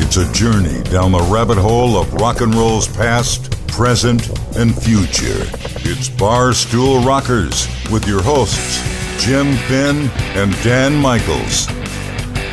It's a journey down the rabbit hole of rock and roll's past, present, and future. It's Barstool Rockers with your hosts, Jim Finn and Dan Michaels.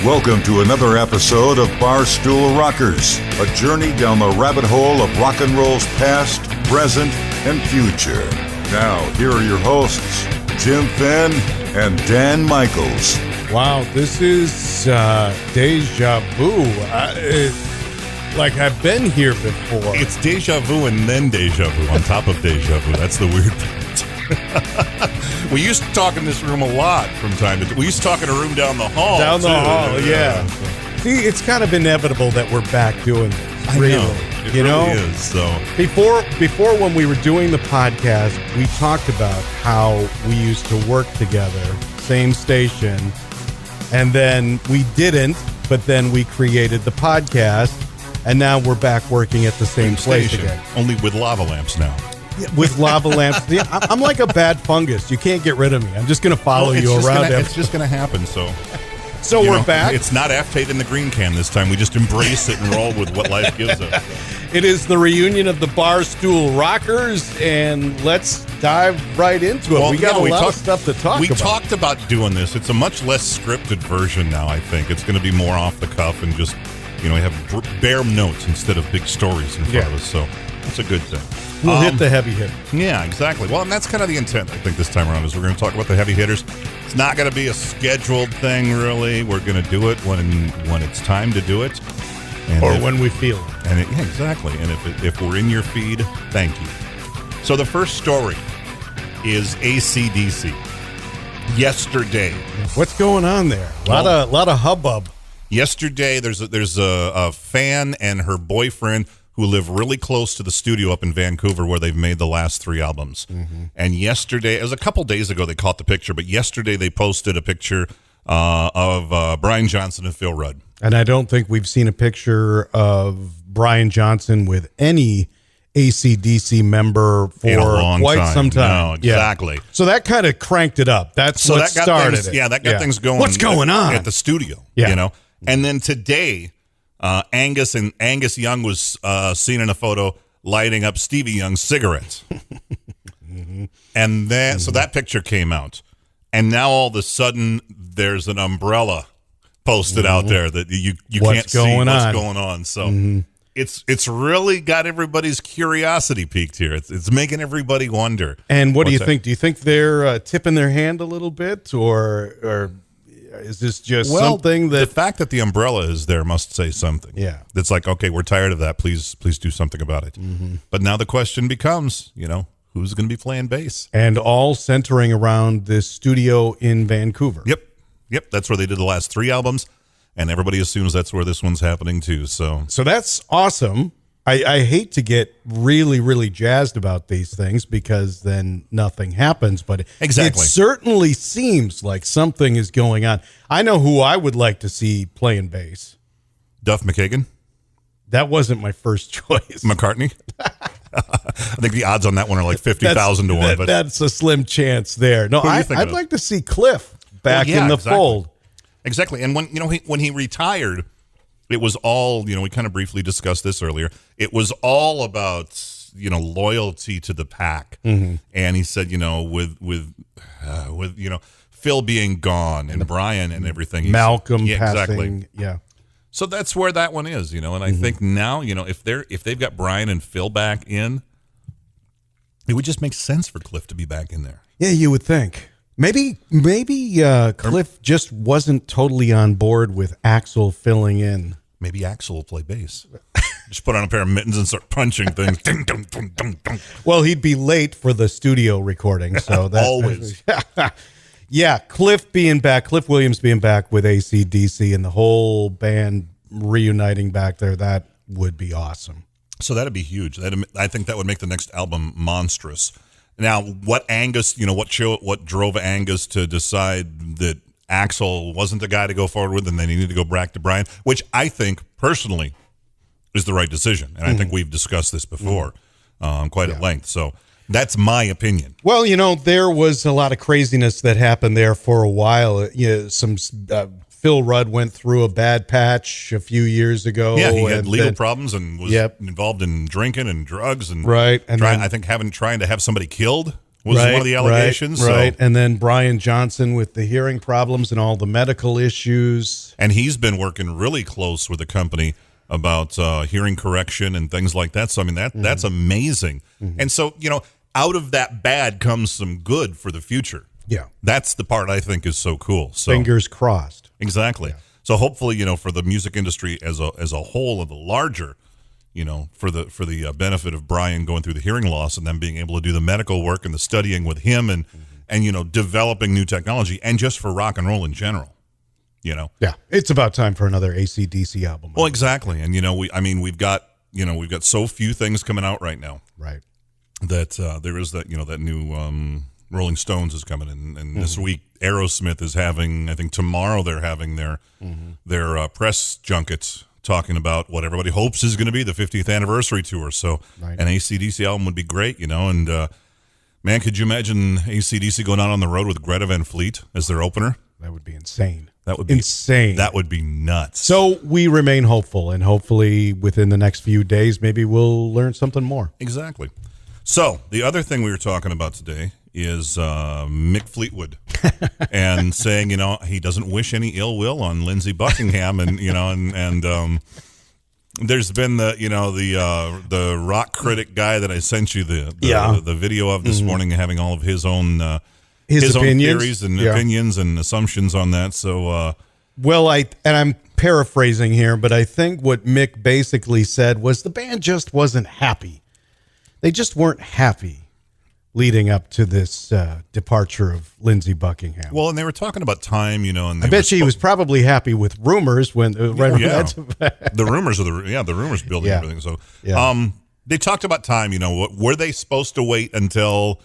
Welcome to another episode of Barstool Rockers, a journey down the rabbit hole of rock and roll's past, present, and future. Now, here are your hosts, Jim Finn and Dan Michaels. Wow, this is deja vu. Like I've been here before. It's deja vu and then deja vu on top of deja vu. That's the weird part. We used to talk in this room a lot from time to time. We used to talk in a room down the hall. Down the hall, yeah. See, it's kind of inevitable that we're back doing this. I really. know. It really is. So before when we were doing the podcast, we talked about how we used to work together, same station, and then we didn't, but then we created the podcast, and now we're back working at the same place again. Only with lava lamps now. With lava lamps. Yeah, I'm like a bad fungus. You can't get rid of me. I'm just going to follow you around. It's just going to happen. So we're back. It's not aftate in the green can this time. We just embrace it and roll with what life gives us. It is the reunion of the Barstool Rockers, and let's dive right into it. Well, we got a lot of stuff to talk about. We talked about doing this. It's a much less scripted version now, I think. It's going to be more off the cuff and just, have bare notes instead of big stories in front of us. So that's a good thing. We'll hit the heavy hitter. Yeah, exactly. Well, and that's kind of the intent, I think, this time around, is we're going to talk about the heavy hitters. It's not going to be a scheduled thing, really. We're going to do it when it's time to do it. When we feel it. Yeah, exactly. And if we're in your feed, thank you. So the first story is AC/DC. Yesterday. What's going on there? A lot of hubbub. Yesterday, there's a fan and her boyfriend who live really close to the studio up in Vancouver where they've made the last 3 albums. Mm-hmm. And yesterday, it was a couple days ago they caught the picture, but yesterday they posted a picture of Brian Johnson and Phil Rudd. And I don't think we've seen a picture of Brian Johnson with any AC/DC member for quite some time. No, exactly. Yeah. So that kind of cranked it up. That's what started it. Yeah, that got things going. What's going on at the studio? Yeah. And then today, Angus Young was seen in a photo lighting up Stevie Young's cigarettes. Mm-hmm. And then, so that picture came out. And now all of a sudden, there's an umbrella posted out there that you can't see what's going on. So it's really got everybody's curiosity piqued here. It's making everybody wonder. And what do you think? Do you think they're tipping their hand a little bit, or is this just something that... The fact that the umbrella is there must say something. Yeah. It's like, okay, we're tired of that. Please do something about it. Mm-hmm. But now the question becomes, who's going to be playing bass? And all centering around this studio in Vancouver. Yep. That's where they did the last 3 albums, and everybody assumes that's where this one's happening too. So that's awesome. I hate to get really, really jazzed about these things because then nothing happens, but exactly. It certainly seems like something is going on. I know who I would like to see playing bass. Duff McKagan? That wasn't my first choice. McCartney? I think the odds on that one are like 50,000 to 1. But that's a slim chance there. No, I'd like to see Cliff back in the fold. Exactly. And when he retired, it was all, we kind of briefly discussed this earlier. It was all about, loyalty to the pack. Mm-hmm. And he said, with Phil being gone and Brian and everything. Malcolm passing. Exactly. Yeah. So that's where that one is, and I think now, if they've got Brian and Phil back in, it would just make sense for Cliff to be back in there. Yeah, you would think. Maybe Cliff just wasn't totally on board with Axl filling in. Maybe Axl will play bass. Just put on a pair of mittens and start punching things. Ding, ding, ding, ding, ding. Well, he'd be late for the studio recording, so that always. Yeah, Cliff Williams being back with AC/DC and the whole band reuniting back there, that would be awesome. So that'd be huge. I think that would make the next album monstrous. Now, what drove Angus to decide that Axl wasn't the guy to go forward with and then he needed to go back to Brian, which I think personally is the right decision. And I think we've discussed this before quite at length. So that's my opinion. Well, there was a lot of craziness that happened there for a while. Some Phil Rudd went through a bad patch a few years ago. Yeah, he had legal problems and was Yep. involved in drinking and drugs and Right, and then- I think trying to have somebody killed was one of the allegations. Right. So, And then Brian Johnson with the hearing problems and all the medical issues. and he's been working really close with the company about hearing correction and things like that. So I mean that's amazing. And so out of that bad comes some good for the future. Yeah. That's the part I think is so cool. So Fingers crossed. exactly. Yeah. So hopefully for the music industry as a whole and the larger, for the benefit of Brian going through the hearing loss and then being able to do the medical work and the studying with him and developing new technology and just for rock and roll in general. Yeah, it's about time for another AC/DC album. Well, exactly, and we've got so few things coming out right now, Right. That there is that that new Rolling Stones is coming in, and this week Aerosmith is having. I think tomorrow they're having their press junkets talking about what everybody hopes is going to be the 50th anniversary tour. So an AC/DC album would be great, and man, could you imagine AC/DC going out on the road with Greta Van Fleet as their opener? That would be insane. That would be insane. That would be nuts. So we remain hopeful, and hopefully within the next few days, maybe we'll learn something more. Exactly. So the other thing we were talking about today is Mick Fleetwood and saying, he doesn't wish any ill will on Lindsey Buckingham, and there's been the rock critic guy that I sent you the video of this morning, having all of his own his own theories and opinions and assumptions on that. So, I'm paraphrasing here, but I think what Mick basically said was the band just wasn't happy. They just weren't happy leading up to this departure of Lindsey Buckingham. Well, and they were talking about time, and I bet he was probably happy with rumors when the rumors of the rumors building everything. So, they talked about time. Were they supposed to wait until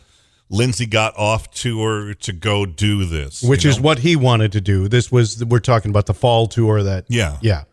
Lindsey got off tour to go do this? Which is what he wanted to do. We're talking about the fall tour that. Yeah.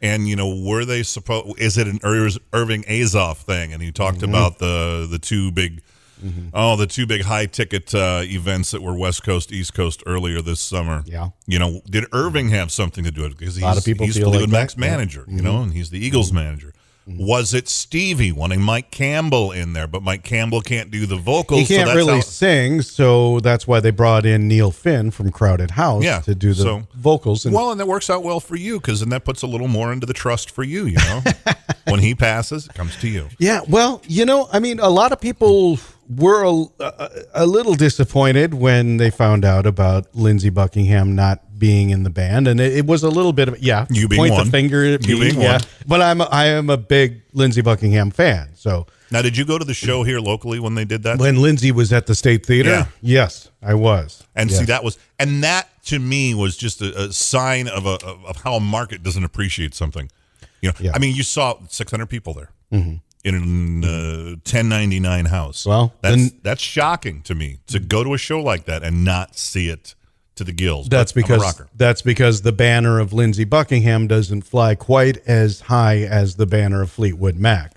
And were they supposed? Is it an Irving Azoff thing? And he talked about the two big, the two big high ticket events that were West Coast, East Coast earlier this summer. Yeah. Did Irving have something to do with it? Because a lot of people he's feel Fleetwood like Mac's manager, and he's the Eagles manager. Was it Stevie wanting Mike Campbell in there, but Mike Campbell can't do the vocals? He can't really sing, so that's why they brought in Neil Finn from Crowded House to do the vocals. And that works out well for you, because then that puts a little more into the trust for you, When he passes, it comes to you. Yeah, well, a lot of people were a little disappointed when they found out about Lindsey Buckingham not being in the band, and it was a little bit of you being point one. the finger at you me, being one. But I am a big Lindsey Buckingham fan. So now, did you go to the show here locally when they did that? When Lindsey was at the State Theater, Yeah. Yes, I was. And see, that to me was just a sign of how a market doesn't appreciate something. I mean, you saw 600 people there in a 1099 house. Well, that's shocking to me, to go to a show like that and not see it to the gills. That's because the banner of Lindsey Buckingham doesn't fly quite as high as the banner of Fleetwood Mac.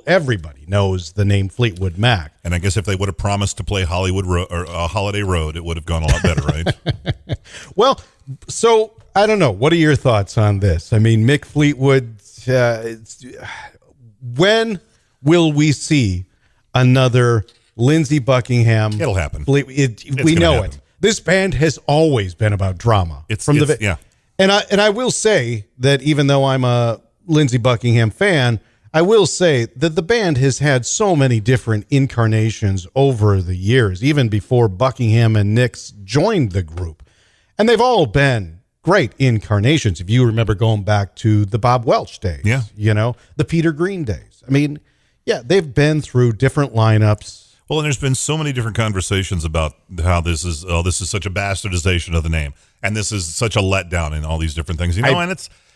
Everybody knows the name Fleetwood Mac. And I guess if they would have promised to play Hollywood or Holiday Road, it would have gone a lot better, right? Well, so I don't know. What are your thoughts on this? I mean, Mick Fleetwood. When will we see another Lindsey Buckingham? It'll happen. We know it. This band has always been about drama. And I will say that even though I'm a Lindsey Buckingham fan, I will say that the band has had so many different incarnations over the years, even before Buckingham and Nix joined the group. And they've all been great incarnations. If you remember going back to the Bob Welch days, the Peter Green days. I mean, they've been through different lineups. Well, and there's been so many different conversations about how this is such a bastardization of the name, and this is such a letdown, and all these different things.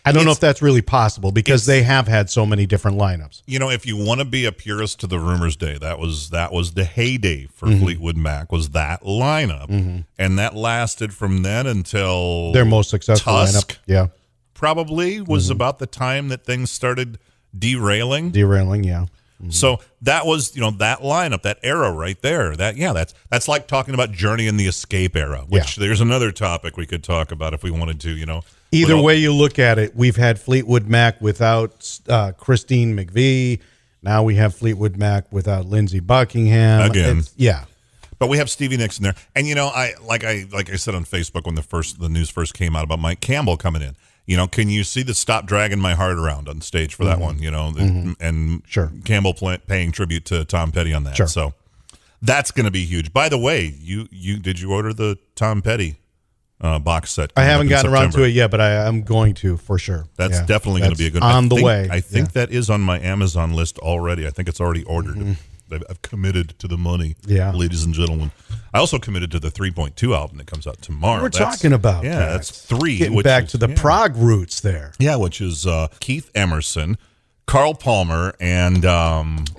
I don't know if that's really possible, because they have had so many different lineups. If you want to be a purist to the Rumors Day, that was the heyday for Fleetwood Mac, was that lineup, and that lasted from then until their most successful Tusk, lineup. Yeah, probably was about the time that things started derailing. Yeah. So that was, that lineup, that era right there. That's like talking about Journey and the Escape era, which there's another topic we could talk about if we wanted to, Either way you look at it, we've had Fleetwood Mac without Christine McVie. Now we have Fleetwood Mac without Lindsey Buckingham. Again. Yeah. But we have Stevie Nicks in there. And, you know, I said on Facebook when the news first came out about Mike Campbell coming in, you know, can you see the Stop Dragging My Heart Around on stage for that one, you know, and Sure. Campbell paying tribute to Tom Petty on that. Sure. So that's going to be huge. By the way, did you order the Tom Petty box set? I haven't gotten around to it yet, but I'm going to for sure. That's definitely going to be a good on the way. I think that is on my Amazon list already. I think it's already ordered. I've committed to the money, ladies and gentlemen. I also committed to the 3.2 album that comes out tomorrow. We're talking about that's 3. Getting back to the prog roots there. Yeah, which is Keith Emerson, Carl Palmer, and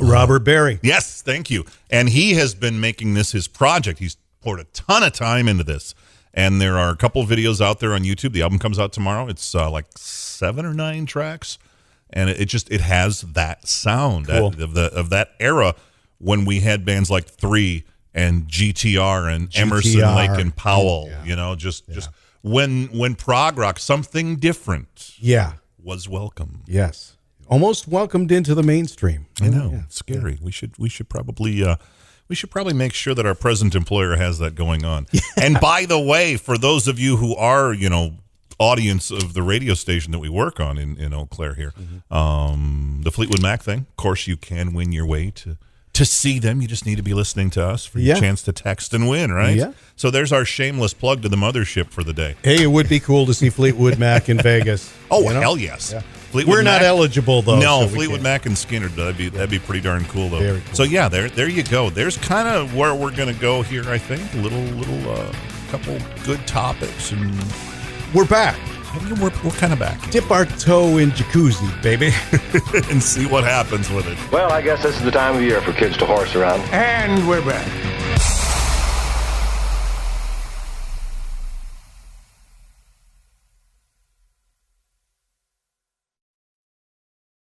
Robert Berry. Yes, thank you. And he has been making this his project. He's poured a ton of time into this. And there are a couple of videos out there on YouTube. The album comes out tomorrow. It's like 7 or 9 tracks. And it has that sound of that era when we had bands like 3 and GTR and Emerson, Lake and Powell, you know, just when prog rock, something different was welcome. Yes. Almost welcomed into the mainstream. I know. It's scary. We should probably make sure that our present employer has that going on. And by the way, for those of you who are, you know, audience of the radio station that we work on in Eau Claire here, the Fleetwood Mac thing, of course you can win your way to see them. You just need to be listening to us for your chance to text and win, right? Yeah. So there's our shameless plug to the mothership for the day. Hey, it would be cool to see Fleetwood Mac in Vegas. Oh, you know? hell yes. Yeah. We're not eligible though. No, so Fleetwood Mac and Skinner. That'd be pretty darn cool though. Very cool. So yeah, there you go. There's kind of where we're gonna go here. I think little couple good topics, and we're back. We're kind of back. Dip our toe in jacuzzi, baby, and see what happens with it. Well, I guess this is the time of year for kids to horse around. And we're back.